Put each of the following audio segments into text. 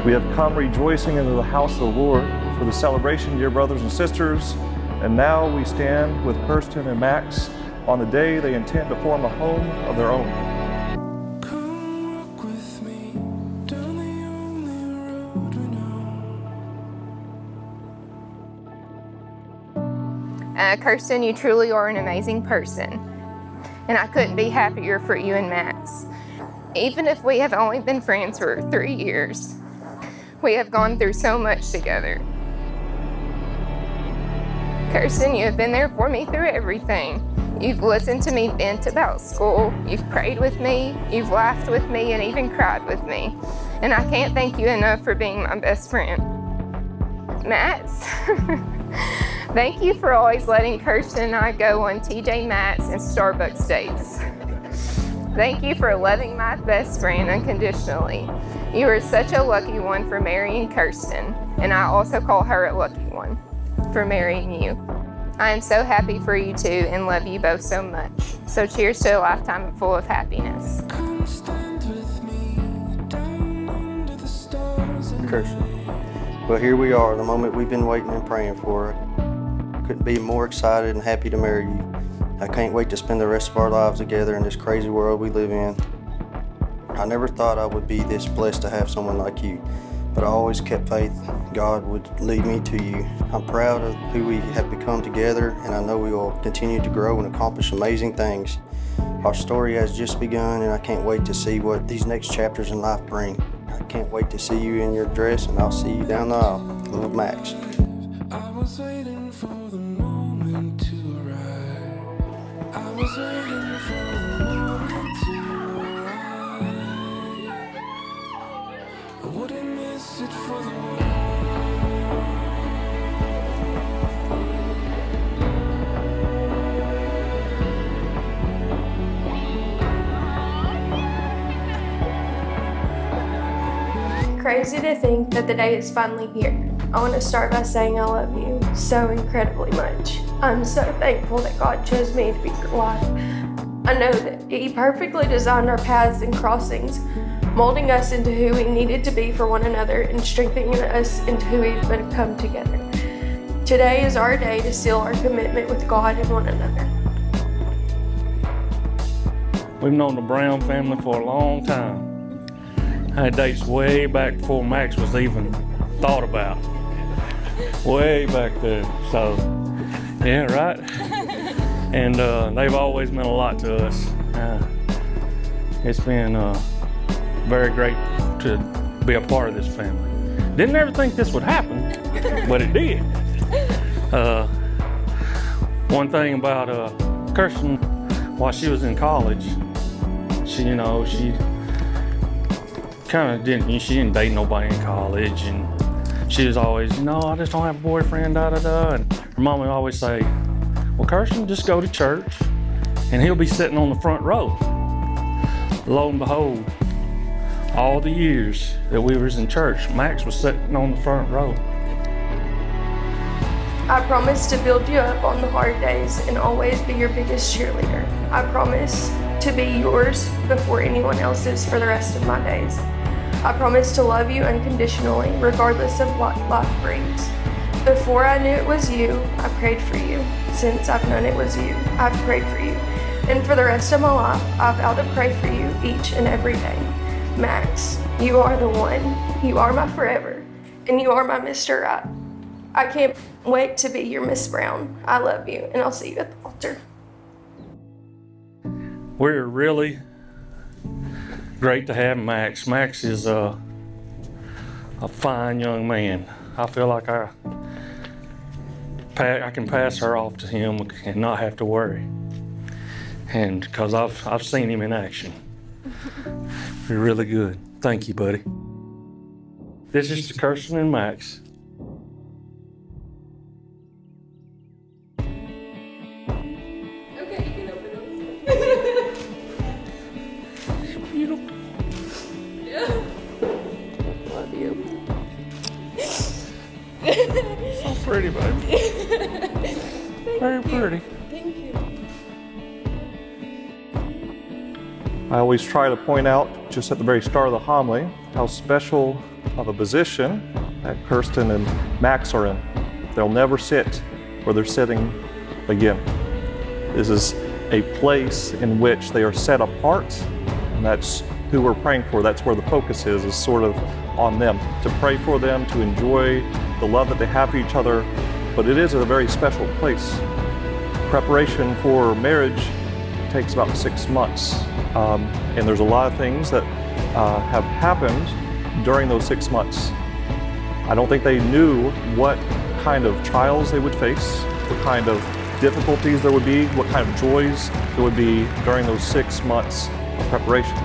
We have come rejoicing into the house of the Lord for the celebration, dear brothers and sisters, and now we stand with Kirsten and Max on the day they intend to form a home of their own. Come walk with me down the only road we know. Kirsten, you truly are an amazing person, and I couldn't be happier for you and Max. Even if we have only been friends for 3 years, we have gone through so much together. Kirsten, you have been there for me through everything. You've listened to me vent about school, you've prayed with me, you've laughed with me, and even cried with me. And I can't thank you enough for being my best friend. Max, thank you for always letting Kirsten and I go on TJ Maxx and Starbucks dates. Thank you for loving my best friend unconditionally. You are such a lucky one for marrying Kirsten, and I also call her a lucky one for marrying you. I am so happy for you two and love you both so much. So cheers to a lifetime full of happiness. Come stand with me down under the stars and Kirsten, well, here we are, the moment we've been waiting and praying for. Couldn't be more excited and happy to marry you. I can't wait to spend the rest of our lives together in this crazy world we live in. I never thought I would be this blessed to have someone like you, but I always kept faith God would lead me to you. I'm proud of who we have become together, and I know we will continue to grow and accomplish amazing things. Our story has just begun, and I can't wait to see what these next chapters in life bring. I can't wait to see you in your dress, and I'll see you down the aisle. Love, Max. I was waiting for the moment to arrive. I was waiting for the moment to arrive. I wouldn't miss it for the world. Crazy to think that the day is finally here. I want to start by saying I love you so incredibly much. I'm so thankful that God chose me to be your wife. I know that He perfectly designed our paths and crossings, molding us into who we needed to be for one another and strengthening us into who we've become together. Today is our day to seal our commitment with God and one another. We've known the Brown family for a long time. I had dates way back before Max was even thought about. Way back there. So, yeah, right? And they've always meant a lot to us. It's been very great to be a part of this family. Didn't ever think this would happen, but it did. One thing about Kirsten, while she was in college, she kind of she didn't date nobody in college, and she was always, I just don't have a boyfriend, and her mom would always say, well, Kirsten, just go to church and he'll be sitting on the front row. Lo and behold, all the years that we was in church, Max was sitting on the front row. I promise to build you up on the hard days and always be your biggest cheerleader. I promise to be yours before anyone else's for the rest of my days. I promise to love you unconditionally, regardless of what life brings. Before I knew it was you, I prayed for you. Since I've known it was you, I've prayed for you. And for the rest of my life, I vow to pray for you each and every day. Max, you are the one. You are my forever. And you are my Mr. Right. I can't wait to be your Miss Brown. I love you, and I'll see you at the altar. We're really great to have Max. Max is a fine young man. I feel like I can pass her off to him and not have to worry. And because I've seen him in action. You're really good. Thank you, buddy. This is Kirsten and Max. So pretty, baby. Very pretty. Thank you. I always try to point out, just at the very start of the homily, how special of a position that Kirsten and Max are in. They'll never sit where they're sitting again. This is a place in which they are set apart, and that's who we're praying for. That's where the focus is sort of on them, to pray for them, to enjoy the love that they have for each other. But it is a very special place. Preparation for marriage takes about 6 months, and there's a lot of things that have happened during those 6 months. I don't think they knew what kind of trials they would face, what kind of difficulties there would be, what kind of joys there would be during those 6 months of preparation.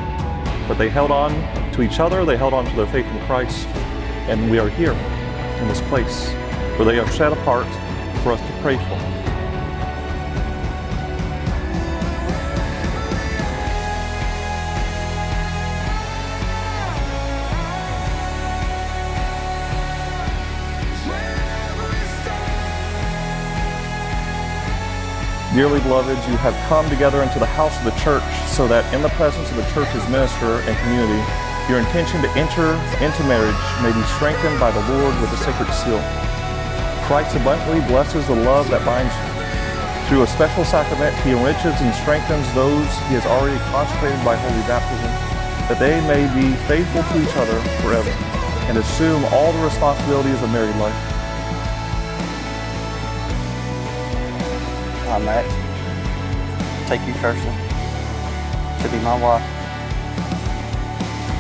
But they held on to each other, they held on to their faith in Christ, and we are here in this place where they are set apart for us to pray for. Dearly beloved, you have come together into the house of the church so that in the presence of the church's minister and community, your intention to enter into marriage may be strengthened by the Lord with a sacred seal. Christ abundantly blesses the love that binds you. Through a special sacrament, he enriches and strengthens those he has already consecrated by holy baptism, that they may be faithful to each other forever and assume all the responsibilities of married life. I, Max, take you, Kirsten, to be my wife.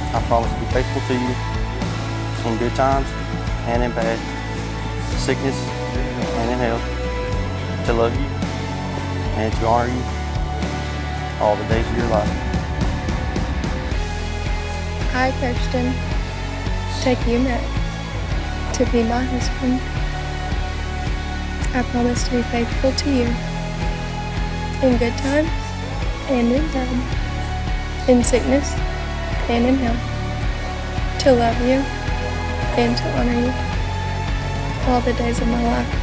I promise to be faithful to you in good times and in bad, sickness and in health, to love you and to honor you all the days of your life. I, Kirsten, take you, Max, to be my husband. I promise to be faithful to you in good times and in bad, in sickness and in health, to love you and to honor you all the days of my life.